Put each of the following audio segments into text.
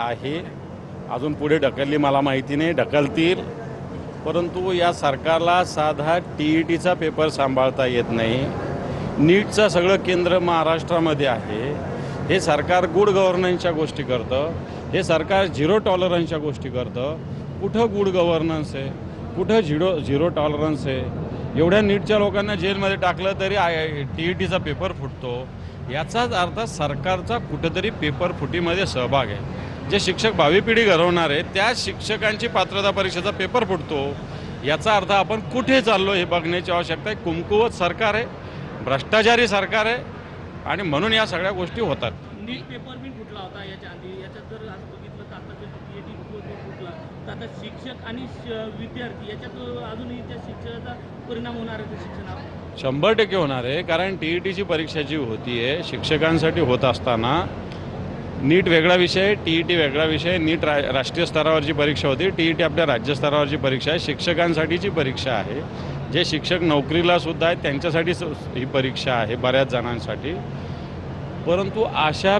आहे अजून पुढे ढकलली मला माहिती नाही, ढकलतील. परंतु या सरकारला साधा TETचा पेपर सांभाळता येत नाही. नीटचं सगळं केंद्र महाराष्ट्रामध्ये आहे. हे सरकार गुड गव्हर्नन्सच्या गोष्टी करतं. हे सरकार झिरो टॉलरन्सच्या गोष्टी करतं. कुठं गुड गव्हर्नन्स आहे, कुठं झिरो टॉलरन्स आहे. एवढ्या नीटच्या लोकांना जेलमध्ये टाकलं तरी TETचा पेपर फुटतो. याचाच अर्थ सरकारचा कुठंतरी पेपर फुटीमध्ये सहभाग आहे. जे शिक्षक भावी पिढी घडवणार आहे त्या शिक्षकांची पात्रता परीक्षेचा पेपर फुटतो. याचा अर्थ आपण कुठे चाललो हे बघण्याची आवश्यकता आहे. कुमकुवत सरकार आहे, भ्रष्टाचारी सरकार आहे आणि म्हणून या सगळ्या गोष्टी होतात. नीट पेपर पण फुटला होता याच्या आधी. याच्यात जर आज बघितलं तर आता TET फुटला तर आता शिक्षक आणि विद्यार्थी याच्यात अजूनही त्या शिक्षणाचा परिणाम होणार आहे शिक्षणावर 100% होणार आहे. कारण TETची परीक्षा जी होतीये शिक्षकांसाठी होत असताना नीट वेगळा विषय, TET वेगळा विषय. नीट राष्ट्रीय स्तरावरची परीक्षा होती, TET आपल्या राज्यस्तरावरची परीक्षा आहे. शिक्षकांसाठीची परीक्षा आहे. जे शिक्षक नोकरीला सुद्धा आहेत त्यांच्यासाठी ही परीक्षा आहे बऱ्याच जणांसाठी. परंतु अशा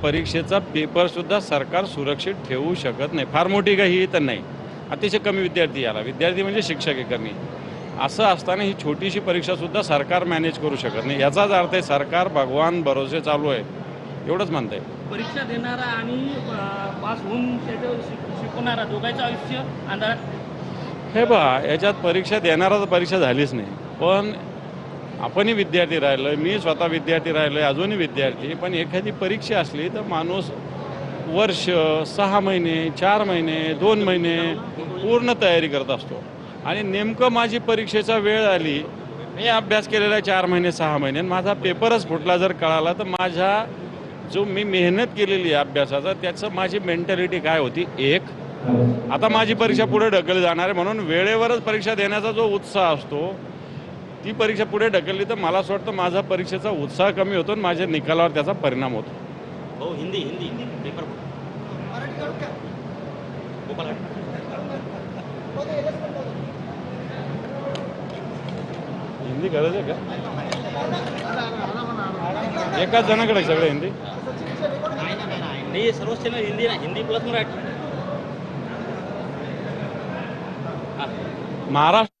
परीक्षेचा पेपरसुद्धा सरकार सुरक्षित ठेवू शकत नाही. फार मोठी काही ही तर नाही, अतिशय कमी विद्यार्थी याला. विद्यार्थी म्हणजे शिक्षक आहे कमी. असं असताना ही छोटीशी परीक्षासुद्धा सरकार मॅनेज करू शकत नाही. याचाच अर्थ आहे सरकार भगवान भरोसे चालू आहे, एवढंच म्हणता येईल. परीक्षा देणारा आणि पास होऊन त्याचं शिकवणारा दोघांचं आयुष्य अंधारात. हे बघा, याच्यात परीक्षा देणारा तर परीक्षा झालीच नाही. पण आपणही विद्यार्थी राहिलो आहे, मी स्वतः विद्यार्थी राहिलो आहे, अजूनही विद्यार्थी. पण एखादी परीक्षा असली तर माणूस वर्ष, 6 महिने, 4 महिने, 2 महिने पूर्ण तयारी करत असतो. आणि नेमकं माझी परीक्षेचा वेळ आली, मी अभ्यास केलेला 4 महिने 6 महिने, माझा पेपरच फुटला जर कळाला तर माझ्या जो मी मेहनत केलेली आहे अभ्यासाचा त्याचं माझी मेंटॅलिटी काय होती. आता माझी परीक्षा पुढे ढकलली जाणार आहे म्हणून वेळेवरच परीक्षा देण्याचा जो उत्साह असतो ती परीक्षा पुढे ढकलली तर मला असं वाटतं माझा परीक्षेचा उत्साह कमी होतो आणि माझ्या निकालावर त्याचा परिणाम होतो. हो, हिंदी पेपर हिंदी गरज आहे का? एकाच जणाकडे सगळं हिंदी. नाही, सर्वच चॅनल हिंदी ना, हिंदी प्लस मराठी. महाराष्ट्र